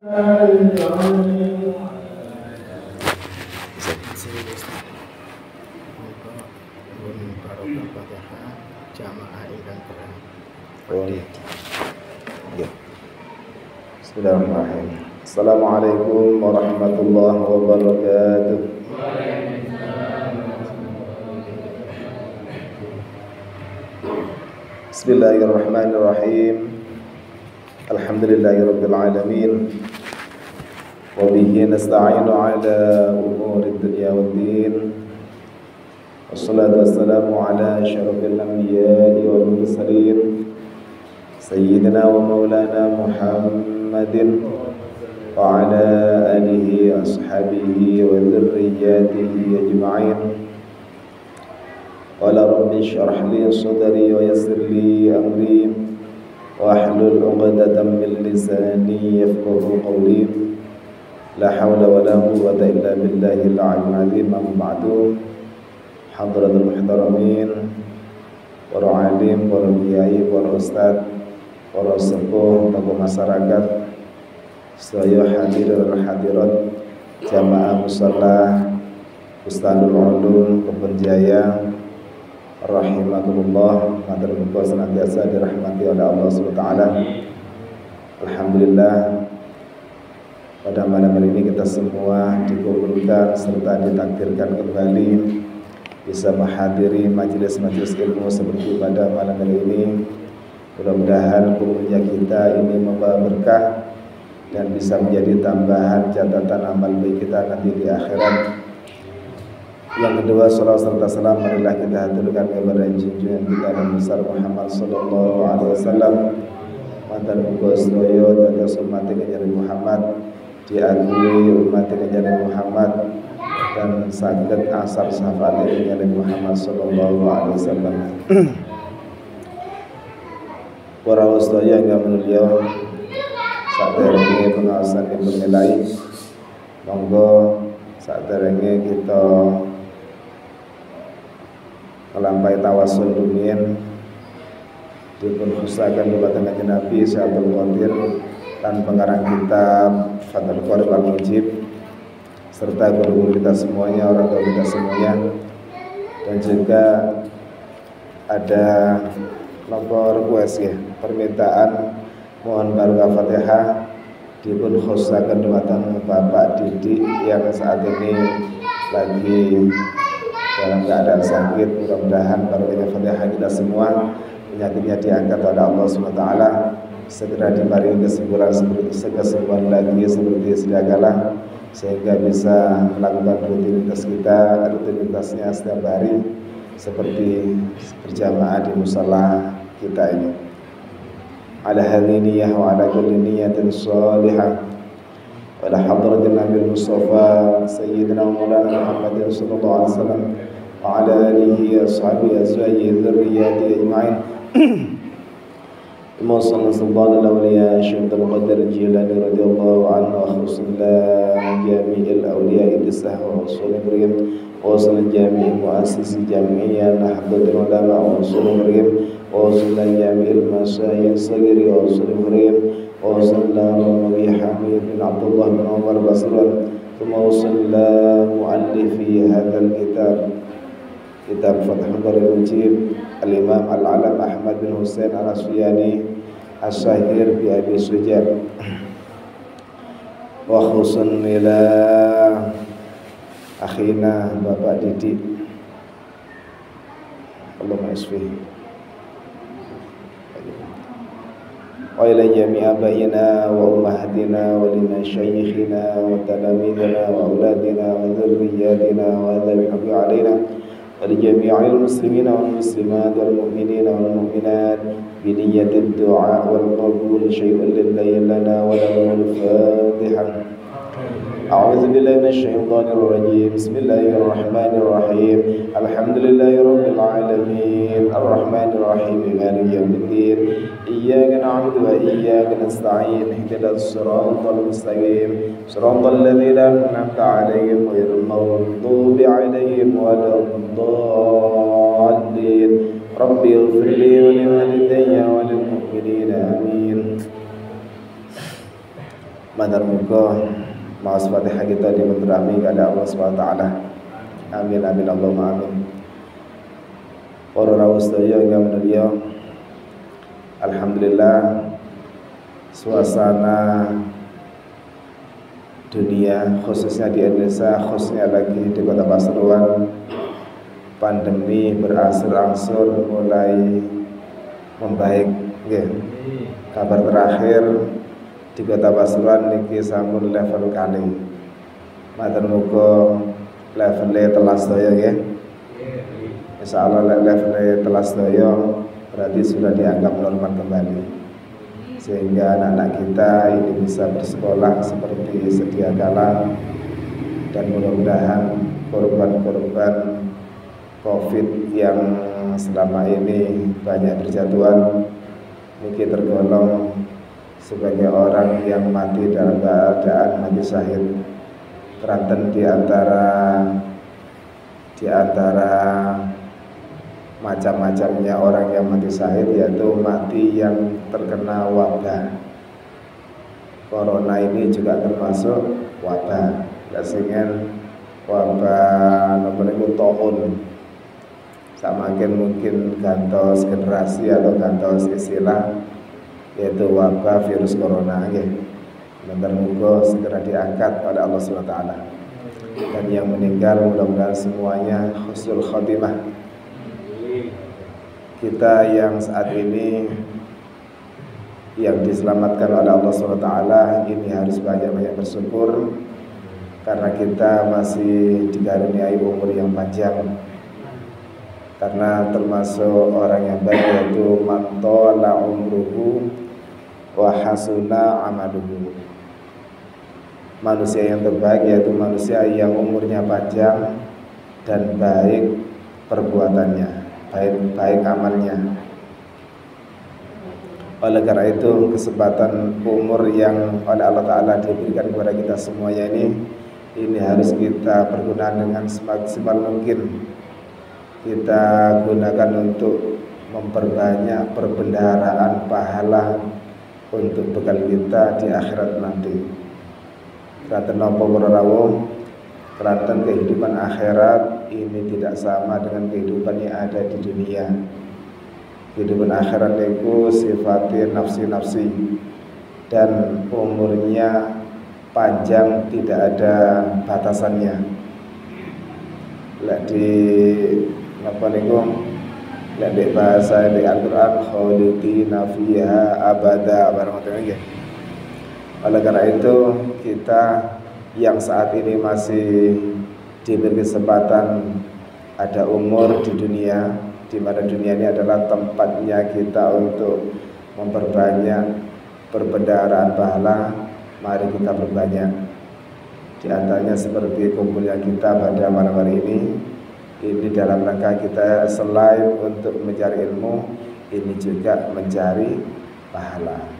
Bismillahirrahmanirrahim. Assalamualaikum warahmatullahi wabarakatuh. Bismillahirrahmanirrahim. Alhamdulillahirabbil alamin. Wa bihi nasta'inu ala umurid dunya waddin. Wassalatu wassalamu ala asyrafil anbiya'i wal mursalin. Sayyidina wa maulana Muhammadin wa ala alihi ashabihi wa dzurriyyatihi ajma'in. Qala rabbi shrah li sadri wa yassir li amri wa hlul 'uqdatam min lisani yafqahu qawli. La hawla wa la quwwata illa billahil 'aliyyil 'azim. Amma ba'du. Hadratul muhtaramin, para alim, para kiai, para ustaz, para sepuh, tokoh masyarakat, sedaya hadirin hadirat jamaah musalla Bustanul Ulum Kebon Jaya rahimakumullah. Matur nuwun senantiasa dirahmati oleh Allah Subhanahu wa taala. Alhamdulillah, pada malam hari ini kita semua dikumpulkan serta ditakdirkan kembali bisa menghadiri majelis-majelis ilmu seperti pada malam hari ini. Mudah-mudahan kumpulnya kita ini membawa berkah dan bisa menjadi tambahan catatan amal baik kita nanti di akhirat. Yang kedua, salawat serta salam marilah kita haturkan kepada junjungan kita Nabi besar Muhammad sallallahu alaihi wasallam. Matur muga sedaya dados umat kanjeng Muhammad diakui umat kanjeng Muhammad dan saged asar syafaat kanjeng Muhammad sallallahu alaihi wasallam. Para sedaya yang mulia, saderenge pengawasan penilai, monggo saderenge kita melampaui tawasul dunia dipun khusakan dumateng kanjeng Nabi Syaikhul Qadir dan pengarang kitab Fathul Qorib Al-Mujib serta guru-guru kita semuanya, orang tua kita semuanya, dan juga ada nomor request ya, permintaan mohon barokah Fatihah dipun khusakan dumateng Bapak Didik yang saat ini lagi dalam keadaan sakit. Mudah-mudahan barokahnya Fatihah kita semua, penyakitnya diangkat oleh Allah SWT, segera diberi kesembuhan lagi seperti sedia kala, sehingga bisa melakukan rutinitasnya setiap hari seperti berjamaah di musala kita ini. Ala hadhihi niyyah wa ala kulli niyyatin shalihah wa ala hadratin Nabi Mustafa Sayyidina Maulana Muhammadin sallallahu alaihi wasallam wa ala alihi ashabihi azwajihi dzurriyyatihi ajma'in. Musallallahu sallallahu alaihi Syekh Al-Qadir Jilani radhiyallahu anhu wa khususillah jami'il awliya idisah wa usul ibrahim wa usul jami'il muassis jami'iyah Nahdlatul Ulama wa usul ibrahim wa usul jami'il masyayikh sagiri wa usul ibrahim wa usul Nabi Hamid bin Abdullah bin Umar Basran thumma usul muallifi hadzal kitab Fathul Qorib Mujib Al-Imam Al-Alam Ahmad bin Husain Al-Asfiyani As-Sahir bi Abi Sujar wa khusun ila akhina Bapak Didik Allahumma isfi wa ila jami' abaina wa ummahatina wa lina syaykhina wa talamidina wa auladina wa dzurriyyatina wa dhabihu alaina ولجميع المسلمين والمسلمات والمؤمنين والمؤمنات بنية الدعاء والقبول شيء لله لنا وله الفاتحة. أعوذ بالله من الشيطان الرجيم. بسم الله الرحمن الرحيم. الحمد لله رب العالمين الرحمن الرحيم مالك يوم الدين إياك نعبد وإياك نستعين اهدنا الصراط المستقيم صراط الذين أنعمت عليهم غير المغضوب عليهم ولا الضالين. ربي اغفر لي ولوالدي وللمؤمنين آمين. Madar muga maos Fatihah kita dimenterami kepada Allah SWT. Amin amin Allahumma amin. Para rawuh sedaya ingkang mulya, alhamdulillah suasana dunia khususnya di Indonesia, khususnya lagi di Kota Pasuruan, pandemi berangsur-angsur mulai membaik. Kabar terakhir di Kota Pasuruan niki sampun level kali. Matur muga levelnya telas daya nggih. Insyaallah levelnya telas daya berarti sudah dianggap normal kembali. Sehingga anak-anak kita ini bisa bersekolah seperti sedia kala, dan mudah-mudahan korban-korban COVID yang selama ini banyak berjatuhan mungkin tergolong sebagai orang yang mati dalam keadaan mati syahid. Keranten di antara macam-macamnya orang yang mati syahid, yaitu mati yang terkena wabah. Corona ini juga termasuk wabah. Biasanya wabah nomor itu tahun. Samakin mungkin gantos generasi atau gantos istilah, yaitu wabah virus corona. Bentar muga segera diangkat oleh Allah SWT. Dan yang meninggal mudah-mudahan semuanya husnul khotimah. Kita yang saat ini yang diselamatkan oleh Allah SWT ini harus banyak-banyak bersyukur, karena kita masih dikaruniai umur yang panjang. Karena termasuk orang yang baik yaitu man tala umruhu wa hasuna amaluhu. Manusia yang terbaik yaitu manusia yang umurnya panjang dan baik perbuatannya, baik amalnya. Oleh karena itu kesempatan umur yang oleh Allah Ta'ala diberikan kepada kita semuanya ini harus kita pergunakan dengan semaksimal mungkin. Kita gunakan untuk memperbanyak perbendaharaan pahala untuk bekal kita di akhirat nanti. Karena napa para rawuh, karena kehidupan akhirat ini tidak sama dengan kehidupan yang ada di dunia. Kehidupan akhirat itu sifatnya nafsi-nafsi dan umurnya panjang, tidak ada batasannya. Lek di apa niku, lek di bahasa di Al-Qur'an khalidina fiha abada barang nggih. Oleh karena itu kita yang saat ini masih diberi kesempatan ada umur di dunia, di mana dunia ini adalah tempatnya kita untuk memperbanyak perbendaharaan pahala, mari kita perbanyak. Di antaranya seperti kumpulnya kita pada malam hari ini dalam rangka kita selain untuk mencari ilmu, ini juga mencari pahala.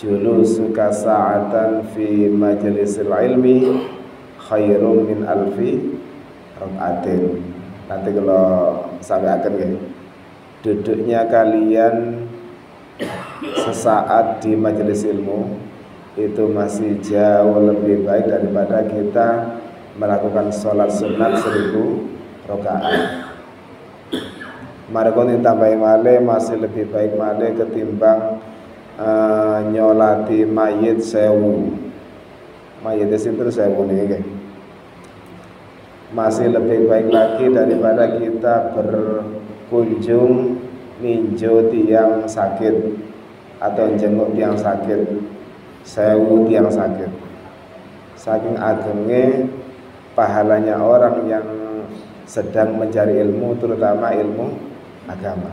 Julusuka sa'atan fi majlisil ilmi khairum min alfi rakaatin. Nanti kalau sampai akan ya, duduknya kalian sesaat di majelis ilmu itu masih jauh lebih baik daripada kita melakukan sholat sunat 1000 rakaat. Mari kon tambahin malih masih lebih baik malih ketimbang nyolati mayit 1000. Mayit itu 1000 niki. Masih lebih baik lagi daripada kita berkunjung ninjo tiang sakit atau jenguk tiang sakit, 1000 tiang sakit. Saking agengnya pahalanya orang yang sedang mencari ilmu, terutama ilmu agama.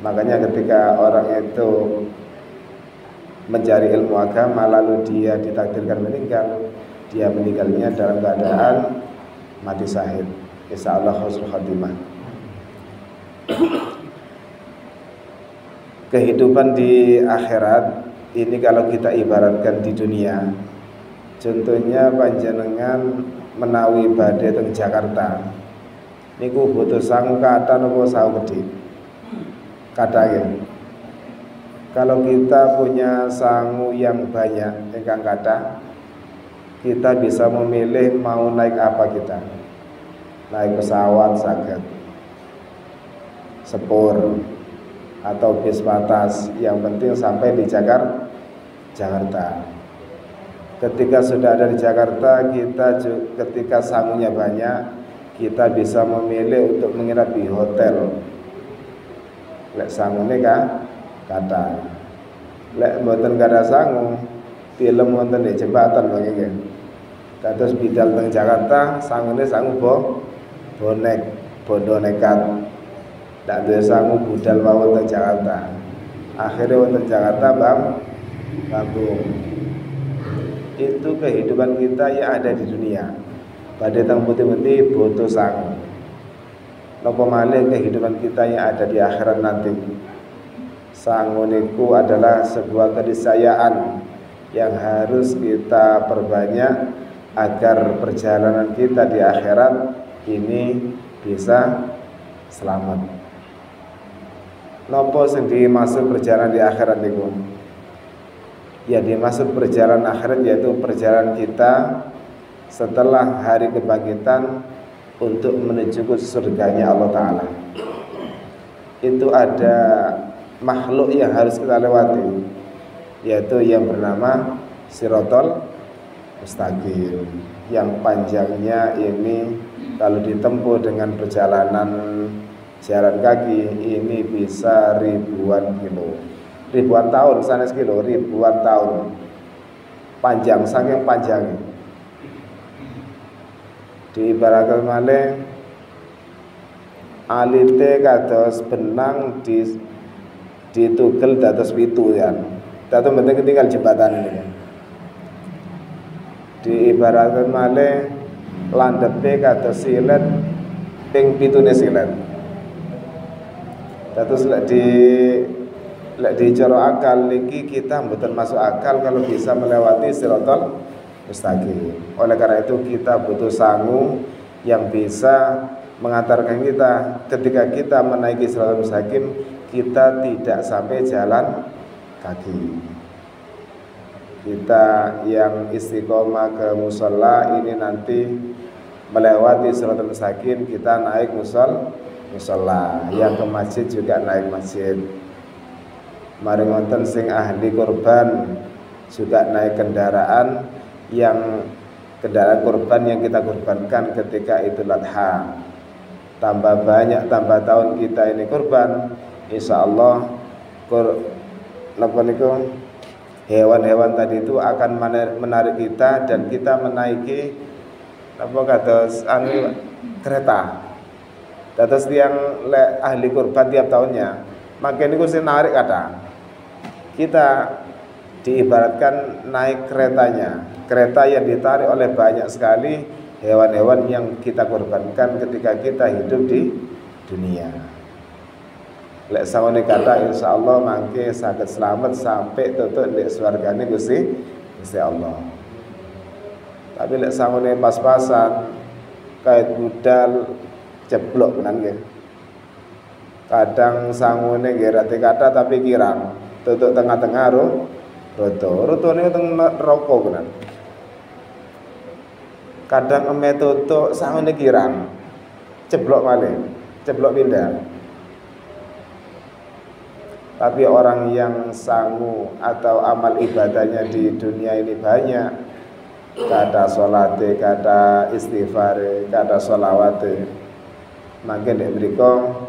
Makanya ketika orang itu mencari ilmu agama lalu dia ditakdirkan meninggal, dia meninggalnya dalam keadaan mati syahid. Insyaallah husnul khatimah. Kehidupan di akhirat ini kalau kita ibaratkan di dunia, contohnya panjenengan menawi badhe teng Jakarta niku butuh sangu kathah napa sawu gedhe? Kathah ya. Kalau kita punya sangu yang banyak, ingkang kathah, kita bisa memilih mau naik apa kita. Naik pesawat saged, sepur atau bis patas, yang penting sampai di Jakarta. Ketika sudah ada di Jakarta, ketika sangunya banyak, kita bisa memilih untuk menginap di hotel. Lek sangune kata, lek mboten kada sangu, film wonten di jembatan begini. Terus bidal teng Jakarta, sangune sangu bondo nekat. Ndak duwe sangu budal mawon teng Jakarta. Akhirnya wonten Jakarta Bandung. Itu kehidupan kita yang ada di dunia. Pada tang putih-putih butuh sangu. Napa malih kehidupan kita yang ada di akhirat nanti. Sangu niku adalah sebuah keniscayaan yang harus kita perbanyak agar perjalanan kita di akhirat ini bisa selamat. Napa sing dimaksud perjalanan di akhirat niku? Ya, dimaksud perjalanan akhirat yaitu perjalanan kita setelah hari kebangkitan untuk menuju ke surganya Allah Ta'ala. Itu ada makhluk yang harus kita lewati, yaitu yang bernama Shiratal Mustaqim, yang panjangnya ini kalau ditempuh dengan perjalanan jalan kaki ini bisa ribuan tahun, sanes kilo, ribuan tahun panjang, saking panjangnya. Diibaratkan malih alite kados benang ditugel dados pitu ya. Dados penting ketinggal jembatan ini. Diibaratkan malih landepe kados silet ping pitune silet. Dados lek di cara akal niki kita mboten masuk akal kalau bisa melewati Shiratal Mustaqim. Oleh karena itu kita butuh sangu yang bisa mengantarkan kita ketika kita menaiki Shiratal Mustaqim, kita tidak sampai jalan kaki. Kita yang istiqomah ke musola ini nanti melewati Shiratal Mustaqim, kita naik musola, yang ke masjid juga naik masjid. Mari wonten sing ahli kurban juga naik kendaraan kurban yang kita kurbankan ketika Idul Adha. Tambah banyak, tambah tahun kita ini kurban, insya Allah hewan-hewan tadi itu akan menarik kita dan kita menaiki kereta. Terus yang ahli kurban tiap tahunnya, makin itu narik kata. Kita diibaratkan naik keretanya, kereta yang ditarik oleh banyak sekali hewan-hewan yang kita korbankan ketika kita hidup di dunia. Lek sawone kata insyaallah mangke saged selamat sampai tutuk di swargane Gusti Allah. Tapi lek sawone pas-pasan kait budal jeblok menan nggih. Kadang sangune nggih rati kata tapi kirang, tutuk tengah-tengah roto niku teng neraka menan. Kadang eme tutuk sangune kirang, jeblok malih, jeblok pindah. Tapi orang yang sangu atau amal ibadahnya di dunia ini banyak, kata sholate, kata istighfare, kata sholawate, makin mriko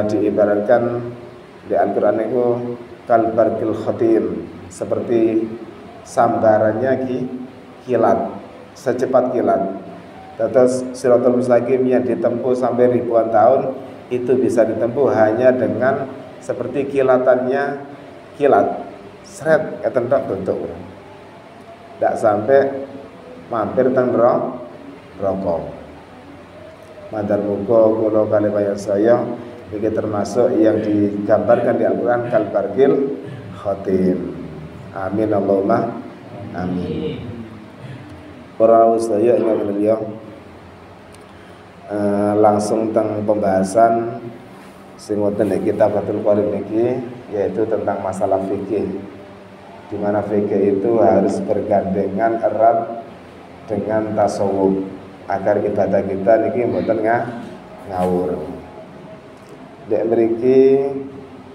diibaratkan di Al-Qur'an itu kalbarqil khatim, seperti sambarannya kilat, secepat kilat. Terus Shiratal Mustaqim yang ditempuh sampai ribuan tahun itu bisa ditempuh hanya dengan seperti kilatannya kilat, seret ketentok bentuk. Tidak sampai mampir teng rokok. Madar muko kulo kalimayan saya ini termasuk yang digambarkan di Al-Quran kalbarqil khatim. Amin Allahumma amin. Para ustaz yang mulia, langsung teng pembahasan sing wonten ing kitab Fathul Qorib niki yaitu tentang masalah fikih, di mana fikih itu harus bergandengan erat dengan tasawuf agar ibadah kita niki mboten ngawur. Dek mriki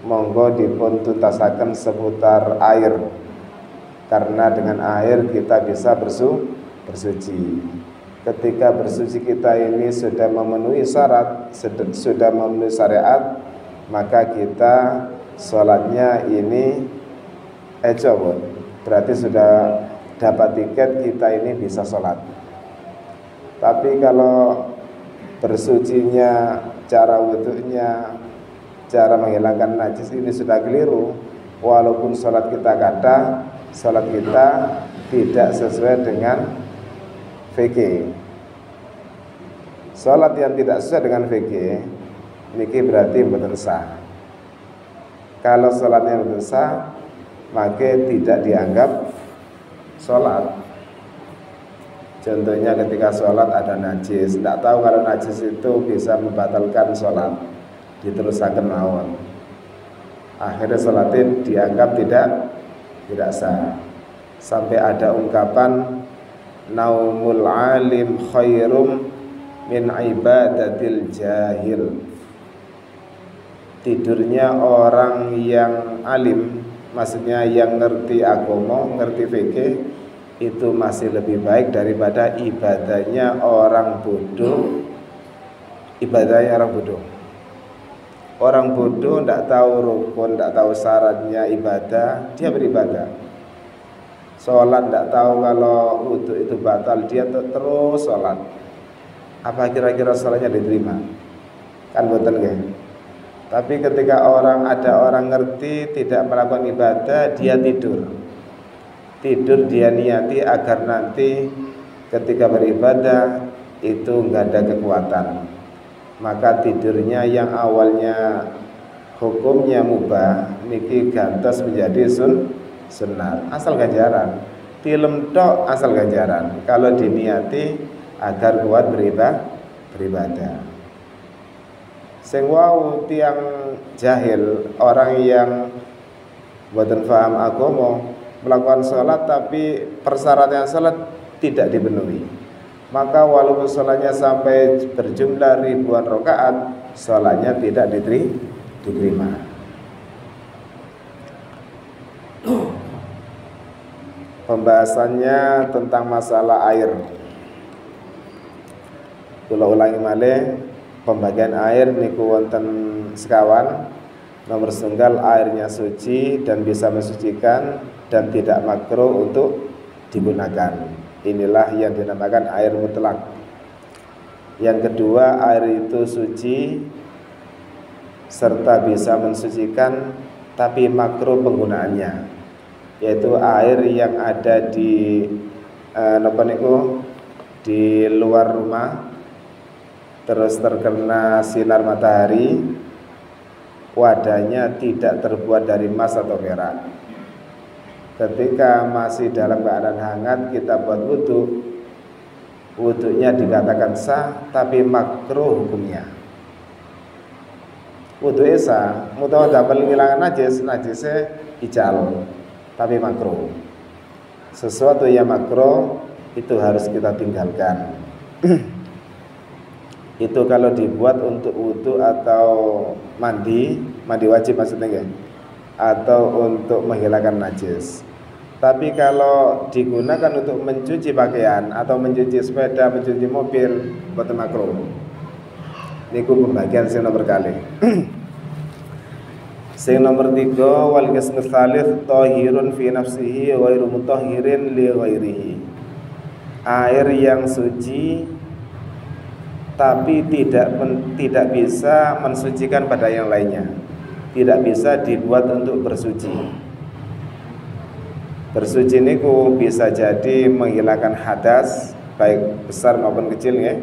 monggo dipun tuntasaken seputar air, karena dengan air kita bisa bersuci. Ketika bersuci kita ini sudah memenuhi syarat, sudah memenuhi syariat, maka kita sholatnya ini berarti sudah dapat tiket, kita ini bisa sholat. Tapi kalau bersucinya, cara wudhunya, cara menghilangkan najis ini sudah keliru, walaupun sholat kita kata, sholat kita tidak sesuai dengan fikih. Salat yang tidak sesuai dengan fikih niki berarti mboten sah. Kalau salatnya mboten sah, maka tidak dianggap salat. Contohnya ketika salat ada najis, tidak tahu kalau najis itu bisa membatalkan salat, diterusaken mawon. Akhirnya salatin dianggap tidak sah. Sampai ada ungkapan naumul alim khairum min ibadatil jahil. Tidurnya orang yang alim, maksudnya yang ngerti agama, ngerti fikih, itu masih lebih baik daripada ibadahnya orang bodoh. Ibadahnya orang bodoh. Orang bodoh tidak tahu rukun, tidak tahu syaratnya ibadah, dia beribadah. Sholat tidak tahu kalau wudhu itu batal, dia terus sholat. Apa kira-kira sholatnya diterima? Kan boten nggih. Tapi ketika ada orang ngerti tidak melakukan ibadah, dia tidur dia niati agar nanti ketika beribadah itu nggak ada kekuatan, maka tidurnya yang awalnya hukumnya mubah niki gantos menjadi sunat, asal ganjaran. Film tok asal ganjaran kalau diniati agar kuat beribadah. Sing wau tiang jahil, orang yang boten paham agama, melakukan sholat tapi persyaratan sholat tidak dipenuhi, maka walaupun sholatnya sampai berjumlah ribuan rakaat, sholatnya tidak diterima. Pembahasannya tentang masalah air. Kula ulangi malih, pembagian air niku wonten sekawan. Nomor setunggal, airnya suci dan bisa mensucikan dan tidak makruh untuk digunakan. Inilah yang dinamakan air mutlak. Yang kedua, air itu suci serta bisa mensucikan tapi makruh penggunaannya, yaitu air yang ada di di luar rumah, terus terkena sinar matahari, wadahnya tidak terbuat dari emas atau perak. Ketika masih dalam keadaan hangat kita buat wudhunya dikatakan sah tapi makruh hukumnya. Wudhu sah, mutawadzal menghilangkan najisnya ical, tapi makruh. Sesuatu yang makruh itu harus kita tinggalkan. Itu kalau dibuat untuk wudhu atau mandi wajib maksudnya ya, atau untuk menghilangkan najis. Tapi kalau digunakan untuk mencuci pakaian atau mencuci sepeda, mencuci mobil, boten makruh. Niku pembagian sing nomor kali. Sing nomor 3, wal qismu tsalits tahirun fi nafsihi wa ghairu mutahhirin li ghairihi. Air yang suci tapi tidak bisa mensucikan pada yang lainnya. Tidak bisa dibuat untuk bersuci. Bersuci niku bisa jadi menghilangkan hadas baik besar maupun kecil ya,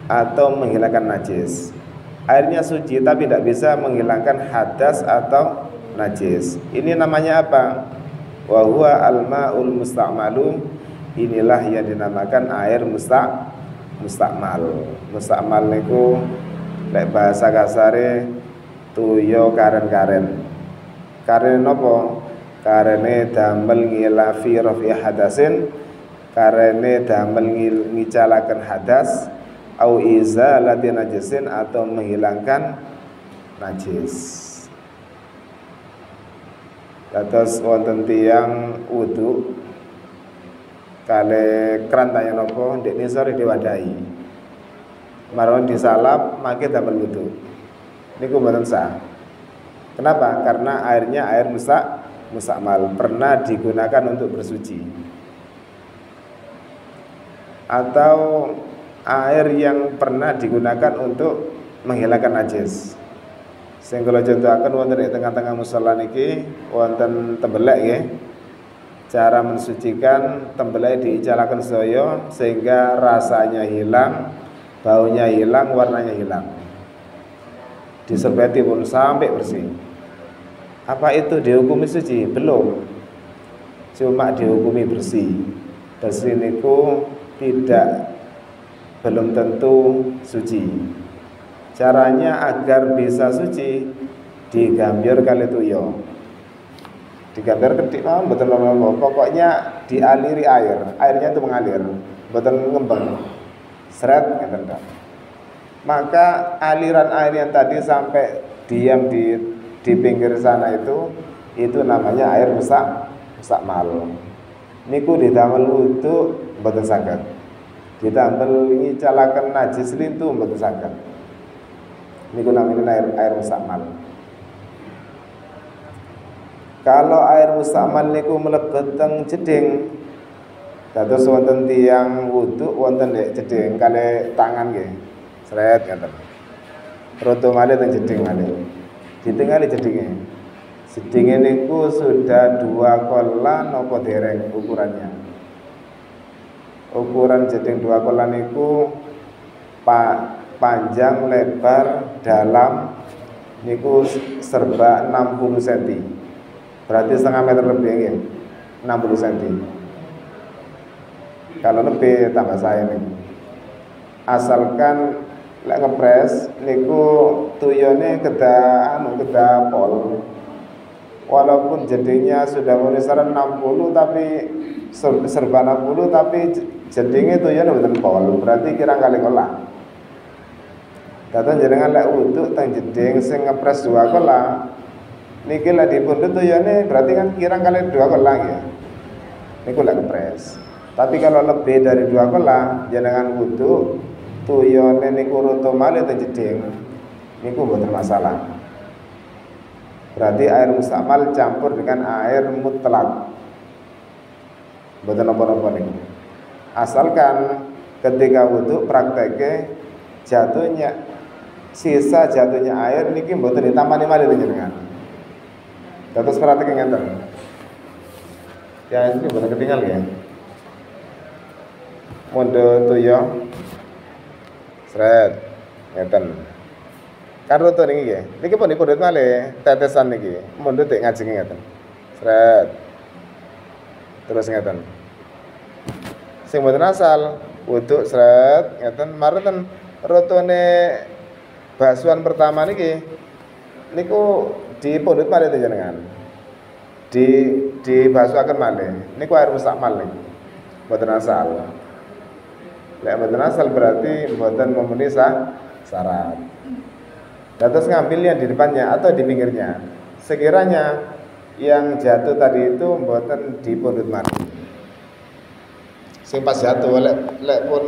atau menghilangkan najis. Airnya suci tapi tidak bisa menghilangkan hadas atau najis. Ini namanya apa? Wa huwa al-ma'ul musta'malu. Inilah yang dinamakan air mustakmal. Mustakmal niku lek bahasa kasare tuyo karen-karen. Karene napa? Karene damel ngilafi rafi hadasin, karene damel ngicalaken hadas, au izalati najisin atau menghilangkan najis. Dados wonten tiyang wudu kale krantane napa ndek nisor diwadahi. Marwan disalap mangke damel wudu. Niku mboten sah. Kenapa? Karena airnya air mustakmal, pernah digunakan untuk bersuci. Atau air yang pernah digunakan untuk menghilangkan najis. Sing kula contohaken wonten ing tengah-tengah musala niki wonten tembelek nggih. Cara mensucikan tembelek diicalaken sedaya sehingga rasanya hilang, baunya hilang, warnanya hilang. Diserbeti pun sampai bersih. Apa itu dihukumi suci? Belum. Cuma dihukumi bersih. Bersih niku belum tentu suci. Caranya agar bisa suci digambir kali tuyo. Digambir ketik mboten apa-apa. Pokoknya dialiri air. Airnya itu mengalir, mboten ngembang. Seret ngeten tok. Maka aliran air yang tadi sampai diam di pinggir sana itu namanya air mustakmal. Niku didamel wudu mboten saged. Didamel ngicalaken najis lintu mboten saged. Niku namanya air mustakmal. Kalau air mustakmal niku mlebet teng jeding, dados wonten tiyang wudu wonten nek jeding kali tangan nggih. Sret ngaten. Roto malih teng jeding malih. Ditingali jedinge. Jedinge niku sudah 2 kolan napa dereng ukurannya. Ukuran jeding 2 kolan niku panjang, lebar, dalam niku serba 60 cm. Berarti setengah meter lebih ya, 60 cm. Kalau lebih tambah saya nih. Asalkan lek ngepres niku tuyone kedah pol. Walaupun jadinya sudah menusaran 60 tapi serba 60 tapi jadinya tuyone mboten pol. Berarti kirang kali kolah. Datang jenengan lek wudu teng jeding sing ngepres 2 kolah. Niki lek dipundhut tuyone berarti kan kirang kali 2 kolah ya. Niku lek ngepres. Tapi kalau lebih dari 2 kolah jenengan wudu tuyone niku roto malih teng jeding. Niku mboten masalah. Berarti air mustakmal campur dengan air mutlak. Mboten napa-napa niku. Asalkan ketika wudu prakteknya sisa jatuhnya air niki mboten ditamani malih jenengan. Dados praktek ngenten. Ya ini mboten ketinggal ya. Mondo tuyo sret ngeten. Karo to niki nggih. Niki pun dipundhut malih tetesan niki. Mundhut tek ngajeng ngeten. Sret. Terus ngeten. Sing mboten asal wudu sret ngeten mareten rotone basuhan pertama niki niku dipundhut malih jenengan. Dibasuhaken malih. Niku air mustakmal niku. Mboten asal. Lek mboten asal berarti mboten memenuhi syarat. Dados ngambil yang di depannya atau di pinggirnya. Sekiranya yang jatuh tadi itu mboten dipundhut malih. Sing pas jatuh lek pun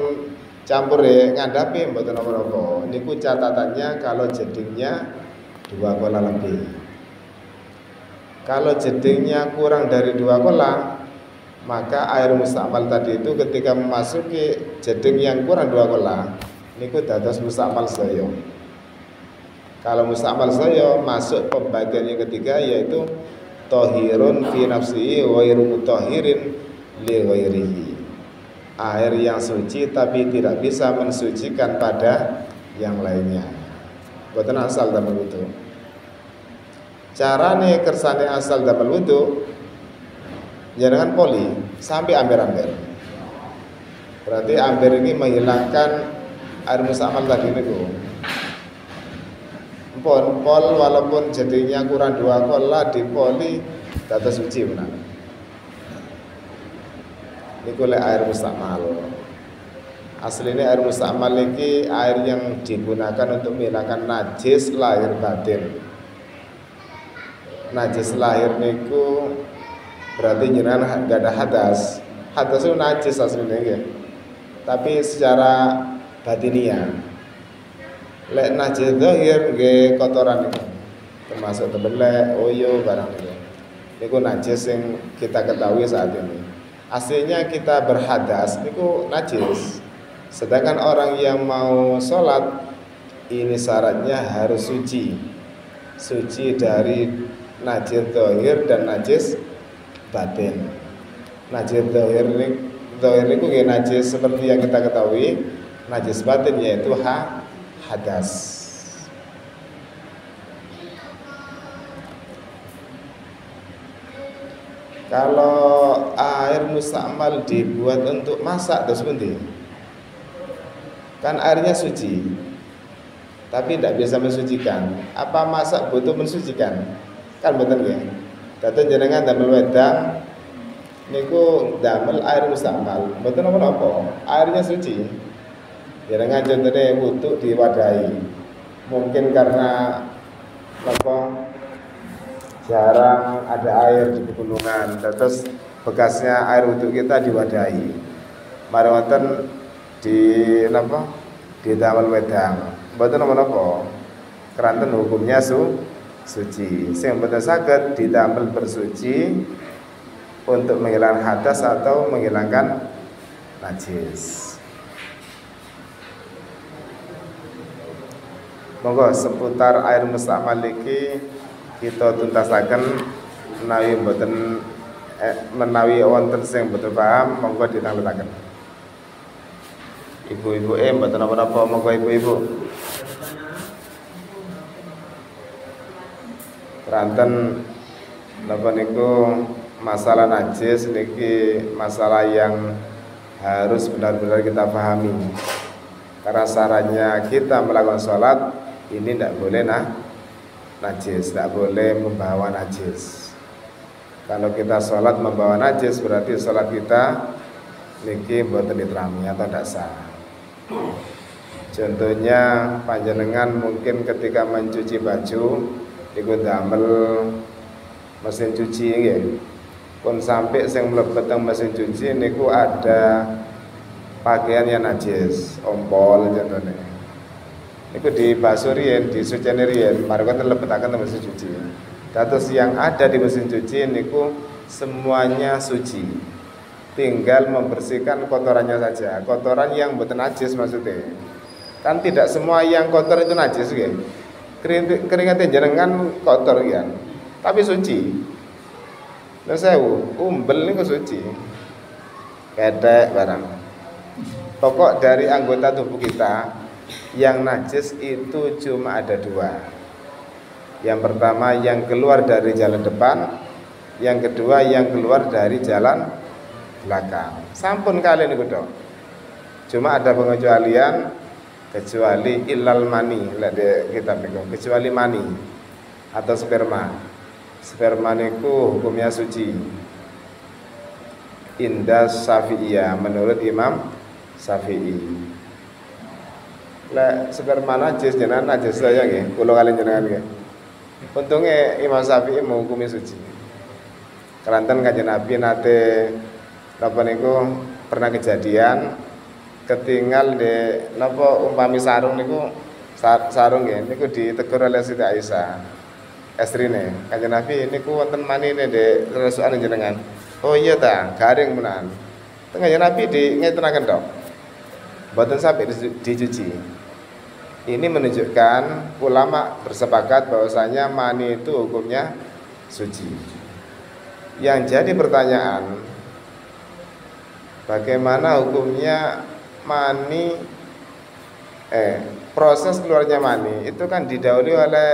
campur ya ngandhapi mboten apa-apa. Niku catatannya kalau jedingnya 2 kolah lebih. Kalau jedingnya kurang dari 2 kolah, maka air mustakmal tadi itu ketika memasuki jeding yang kurang 2 kolah, niku dados mustakmal sedaya. Kalau mustakmal sedaya masuk pembagian yang ketiga yaitu thahirun fi nafsihi wa ghairu mutahhirin li ghairihi. Air yang suci tapi tidak bisa mensucikan pada yang lainnya. Boten asal damel wudu. Carane kersane asal damel wudu jenengan poli sampai amber-amber. Berarti amber ini menghilangkan air mustakmal tadi niku. pol walaupun jadinya kurang 2 kol lah dipoli dados suci menan. Niku lek air mustamal. Aslinya air mustamal iki air yang digunakan untuk menghilangkan najis lahir batin. Najis lahir niku berarti jenengan enggak ada hadas. Hadas itu najis aslinya ya. Tapi secara batiniah. Lek najis zahir nggih kotoran niku. Termasuk tebelek, oyo barang niku. Niku najis yang kita ketahui saat ini. Aslinya kita berhadas niku najis. Sedangkan orang yang mau sholat ini syaratnya harus suci. Suci dari najis zahir dan najis batin. Najis zahir niku nggih najis seperti yang kita ketahui. Najis batin yaitu hadas. Kalau air mustamal dibuat untuk masak terus pundi? Kan airnya suci, tapi tidak bisa mensucikan. Apa masak butuh mensucikan? Kan betul ya. Dadi jenengan damel wedang niku damel air mustamal. Betul apa? Airnya suci. Jenengan contohnya wudu diwadahi. Mungkin karena apa? Jarang ada air di pegunungan, terus bekasnya air wudu kita diwadahi. Mari wonten di napa? Di damel wedang. Mboten napa-napa. Keranten hukumnya suci. Sing mboten saged didamel bersuci untuk menghilangkan hadas atau menghilangkan najis. Monggo seputar air mustamal iki kita tuntasaken menawi mboten menawi wonten sing mboten paham monggo ditanglet-tanglet. Ibu-ibu mboten napa-napa monggo ibu-ibu. Keranten napa niku masalah najis niki masalah yang harus benar-benar kita pahami. Karena syaratnya kita melakukan sholat ini tidak boleh najis, tidak boleh membawa najis. Kalau kita sholat membawa najis berarti sholat kita niki boten diterami atau tidak sah. Contohnya panjenengan mungkin ketika mencuci baju niku damel mesin cuci nggih. Pun sampai sing mlebet teng mesin cuci niku ada pakaian yang najis, ompol contohnya. Niku di basuh riyen, di sucene riyen, mari kita lebetaken mesin cuci. Terus yang ada di mesin cuci niku semuanya suci. Tinggal membersihkan kotorannya saja. Kotoran yang mboten najis maksudnya. Kan tidak semua yang kotor itu najis nggih. Keringat jenengan kotor kan. Tapi suci. Lha sewu, umbel niku suci. Ketek barang. Pokok dari anggota tubuh kita yang najis itu cuma ada 2. Yang pertama yang keluar dari jalan depan, yang kedua yang keluar dari jalan belakang. Sampun kali niku tok. Cuma ada pengecualian kecuali ilal mani, lek kitab niku, kecuali mani atau sperma. Sperma niku hukumnya suci. Indah Syafi'iyah menurut Imam Syafi'i. Lek sperma najis jenengan najis saya nggih, kula kalian jenengan nggih. Untunge Imam Syafi'i menghukumi suci. Keranten Kanjeng Nabi nate napa niku pernah kejadian ketinggal di napa umpami sarung niku sarung nggih niku ditegur oleh Siti Aisyah. Estrine Kanjeng Nabi niku wonten manine ndek resukan jenengan. Oh iya ta, garing menan. Kanjeng Nabi di ngetenaken tok. Mboten sampai dicuci. Ini menunjukkan ulama bersepakat bahwasanya mani itu hukumnya suci. Yang jadi pertanyaan, bagaimana hukumnya mani proses keluarnya mani itu kan didahului oleh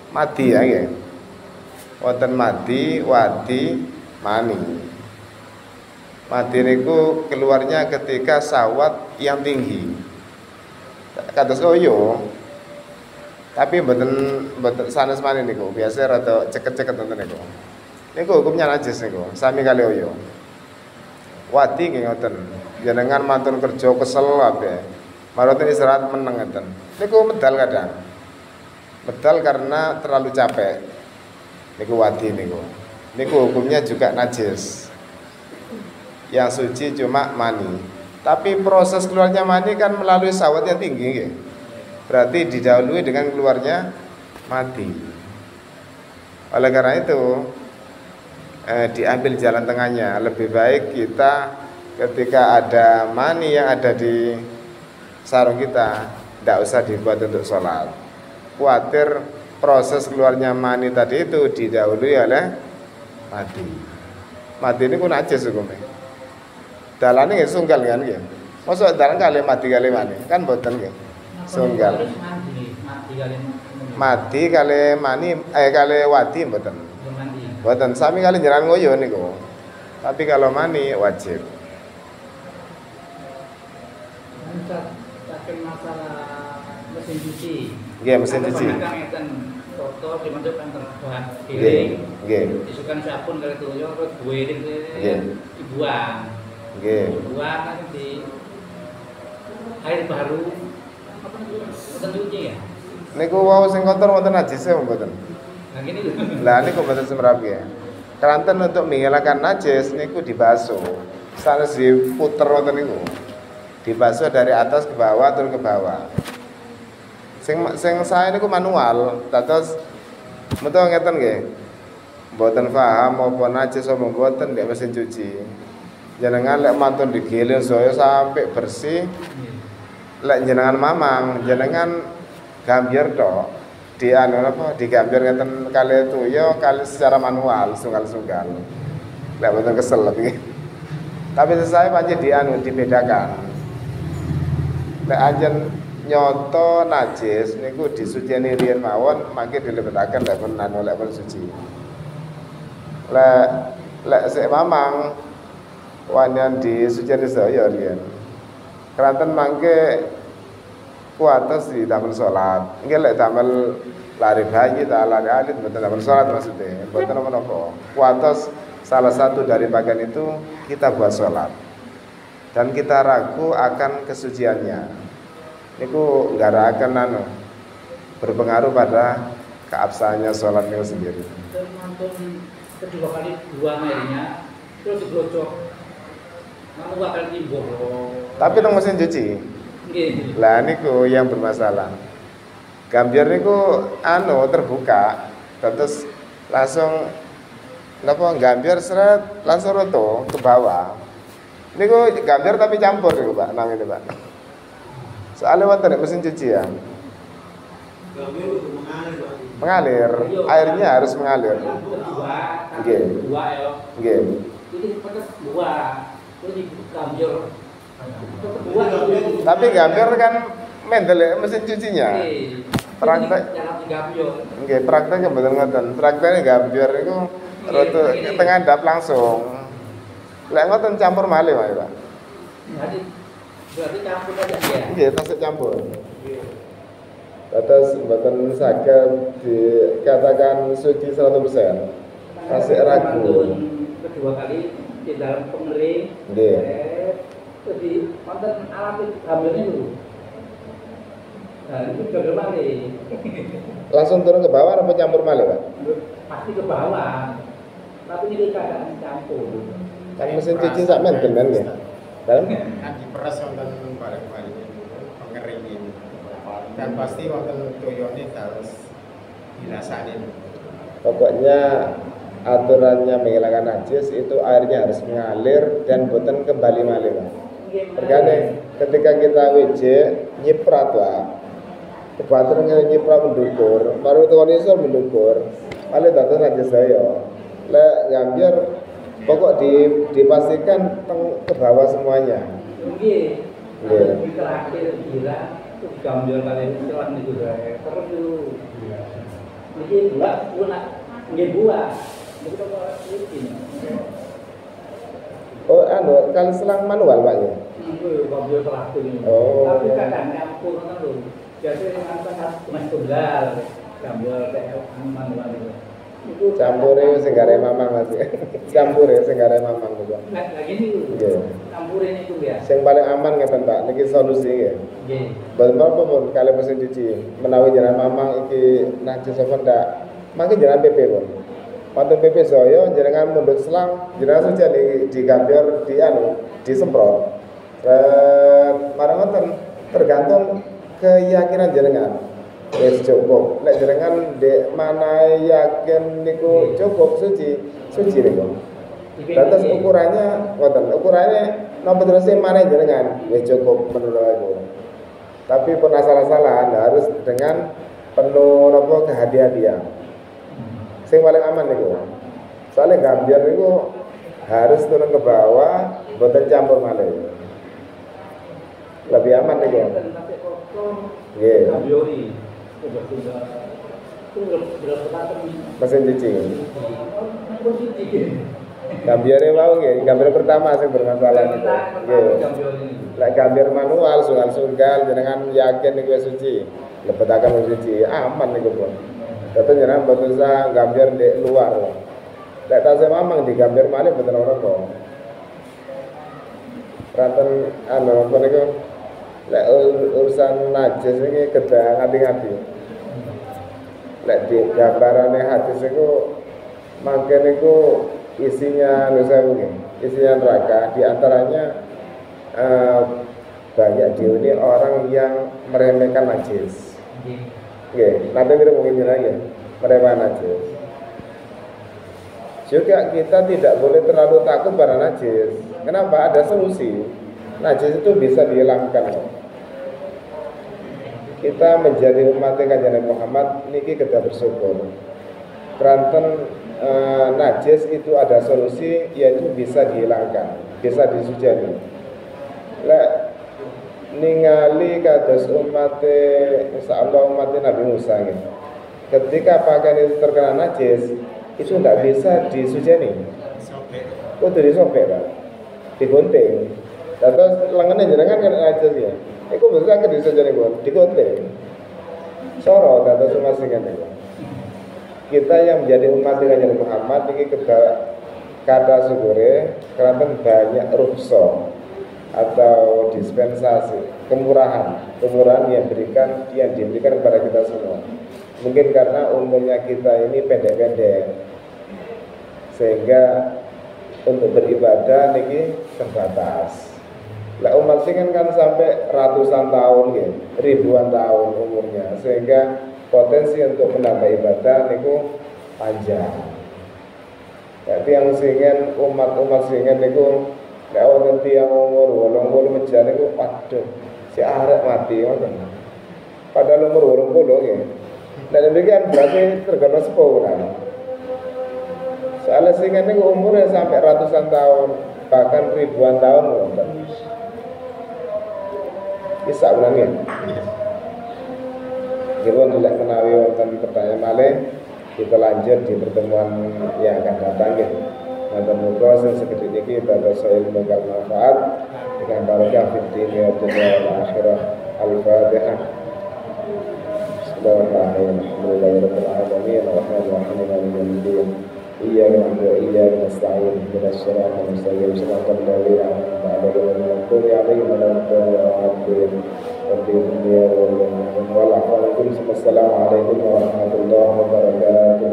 madi ya nggih. Wonten madi, wadi, mani. Madi niku keluarnya ketika syahwat yang tinggi. Kados oyo Tapi mboten sanes maneh niku, biasa rada ceket-ceket nonton niku. Niku hukumnya najis niku, sami kali oyo. Wadi nggih ngoten. Jenengan mantun kerja kesel kabeh. Maroten istirahat meneng ngeten. Niku medal kadang. Medal karena terlalu capek. Niku wadi niku. Niku hukumnya juga najis. Yang suci cuma mani. Tapi proses keluarnya mani kan melalui syahwat yang tinggi nggih. Berarti didahului dengan keluarnya mati. Oleh karena itu diambil jalan tengahnya. Lebih baik kita ketika ada mani yang ada di sarung kita, tidak usah dibuat untuk sholat. Khawatir proses keluarnya mani tadi itu didahului oleh mati. Mati ini pun najis hukumnya. Dalane nggih sunggal kan nggih. Mosok dalan kali mati kali mani kan mboten nggih. Sunggal. Mati kali mani kali wadi mboten. Mboten sami kali jenengan ngoyo niku. Tapi kalau mani wajib. Tapi masalah mesin cuci. Nggih, mesin cuci. Kotor dimasukkan ke bahan piring. Nggih. Disukan sabun kali toyo terus diweling dibuang. Nggih. Buang nanti di air baru apa mesin cuci ya. Niku wau sing kotor wonten najis e mboten. Nah gini. Lah niku mboten semrap ya. Keranten untuk menghilangkan najis niku dibasuh. Sanes diputer wonten niku. Dibasuh dari atas ke bawah turun ke bawah. Sing saya niku manual, dados metu ngeten nggih. Mboten paham apa najis apa mboten nek mesin cuci. Jenengan lek mantun digiling saya sampai bersih. Lek jenengan mamang, jenengan gambiar tok. Di anu apa digambiar ngeten kali tuyo kali secara manual sunggal-sunggal. Lek mboten kesel iki. Tapi saya pancen dianu dibedakan. Lek anjen nyoto najis niku disuciani riyen mawon mangke dilebetaken lek pun anu lek pun suci. Lek sik mamang wanyan disuciani saya riyen. Keranten mangke kuates di damel salat. Nggih lek damel lari bayi ta lari alit mboten damel salat maksudnya. Mboten napa-napa. Kuates salah satu dari bagian itu kita buat salat. Dan kita ragu akan kesuciannya. Niku nggak akan berpengaruh pada keabsahannya sholat itu sendiri. Mantun kedua kali buang airnya terus diglocok. Mau dua kali timbul. Tapi nang mesin cuci. Nggih. Lah niku yang bermasalah. Gambiar niku terbuka, terus langsung gambiar seret langsung roto ke bawah. Niku gambiar tapi campur niku Pak, nang ini Pak. Soalnya wonten mesin cuci ya. Mengalir, airnya harus mengalir. Nggih. Dua ya. Nggih. Ini pedes dua. Terus digambiar. Tapi gambiar kan mendel mesin cucinya. Praktek jangan digambiar. nggih, prakteknya mboten ngoten. Prakteknya gambiar niku roto tengah ndap langsung. Lek ngoten campur malih Pak. Berarti campur aja ya? Nggih, tasik campur. Atas mboten saged dikatakan suci 100%. Tasik ragu. Kedua kali di dalam pengering. Nggih. Jadi konten alat hamilnya dulu. Nah, itu gagal malih. Langsung turun ke bawah apa campur malih, Pak? Pasti ke bawah. Tapi ini keadaan campur. Kan mesin cuci sak menten kan nggih. Kan diperes wonten balik-balik pengeringin dan pasti wonten toyone harus dirasain. pokoknya aturannya menghilangkan najis itu airnya harus mengalir dan boten kembali malih, Pak. Perkane ketika kita WC nyiprat Pak. Kebanten nyiprat mendukur, baru tukang isor mendukur. Kali dados najis saya. Lek gambiar pokok dipastikan ke bawah semuanya. Nggih. Nggih. Di terakhir gila itu gambar kalian selat niku saya. Terus dulu. Niki buat lunak nggih buah. Niku kok iki. Oh, kali selang manual Pak ya. Niku gambar terakhir. Oh. Tapi kadang nyampur ngono lho. biasanya ngantar mas tunggal gambar kayak manual itu. Itu Campure sing gare mamang Mas. Campure sing gare mamang kok. lagi ini Nggih. campurin itu ya. Sing paling aman ngeten Pak, niki solusi nggih. Nggih. Boten apa pun kali mesin cuci. Menawi jenengan mamang iki najis apa ndak, mangke jenengan PP pun. Wonten PP saya jenengan mundut selang, jenengan saja digambar di anu, disemprot. Marang ngoten tergantung keyakinan jenengan. Wis cukup. Lek jenengan dek mana yakin niku cukup suci niku. Lantas ukurannya ngoten, ukurannya napa terus mana jenengan wis cukup menurut aku. Tapi pun asal-asalan harus dengan penuh napa kehati-hatian. Sing paling aman niku. Soalnya gambar niku harus turun ke bawah, boten campur malih. Lebih aman niku. Nggih. Kambiori. Mesin cuci. Gambarnya mau nggih, gambar pertama sing bermasalah niku. Nggih. Lek gambar manual sungal-sungal jenengan yakin niku wis suci, lebetaken wis suci, aman niku pun. Tapi jenengan boten usah gambar di luar. Lek tasih mamang digambar malih boten ora kok. Ranten anu apa niku? Lek urusan najis ini kedah ngati-ngati. Lek di gambarane hadis iku mangke niku isinya isinya neraka, di antaranya banyak diuni orang yang meremehkan najis. Nggih, nanti kita mungkin lagi meremehkan najis. Juga kita tidak boleh terlalu takut pada najis. Kenapa? Ada solusi. Najis itu bisa dihilangkan. Kita menjadi umat Kanjeng Muhammad niki kita bersyukur. Keranten najis itu ada solusi, yaitu bisa dihilangkan, bisa disujani. Lek ningali kados umat insyaallah umat Nabi Musa gitu. Ketika pakaian itu terkena najis, itu tidak bisa disujani. Kudu disobek kan. Digunting. Terus lengannya jenengan kan najis ya. Iku bisa ke disujani pun, digunting. Soro kata semua singan itu. Kita yang menjadi umat Kanjeng Muhammad ini kata syukure karena banyak rukhsah atau dispensasi, kemurahan yang diberikan kepada kita semua. Mungkin karena umurnya kita ini pendek-pendek, sehingga untuk beribadah niki terbatas. Lah umat sing kan sampai ratusan tahun gitu, ribuan tahun umurnya, sehingga potensi untuk menambah ibadah niku panjang. Tapi yang singen umat singen niku nek wonten tiyang umur 80 mejar niku waduh si arek mati ngoten. Padahal umur 80 nggih. Nek demikian berarti tergolong sepuh kan. Soalnya singen niku umurnya sampai ratusan tahun, bahkan ribuan tahun ngoten. Bisa ulang ya. Gimana tidak menawi wonten pertanyaan malih, kita lanjut di pertemuan yang akan datang ya. Nanti muka sing sekedhik iki dados ilmu kang manfaat dengan barokah fid dunya wal akhirah. Al-Fatihah. Bismillahirrahmanirrahim. Alhamdulillahirabbil alamin. Iyyaka na'budu wa iyyaka nasta'in. Ihdinas siratal mustaqim. Siratal ladzina an'amta 'alaihim ghairil maghdubi 'alaihim waladdallin. Wassalamualaikum warahmatullahi wabarakatuh.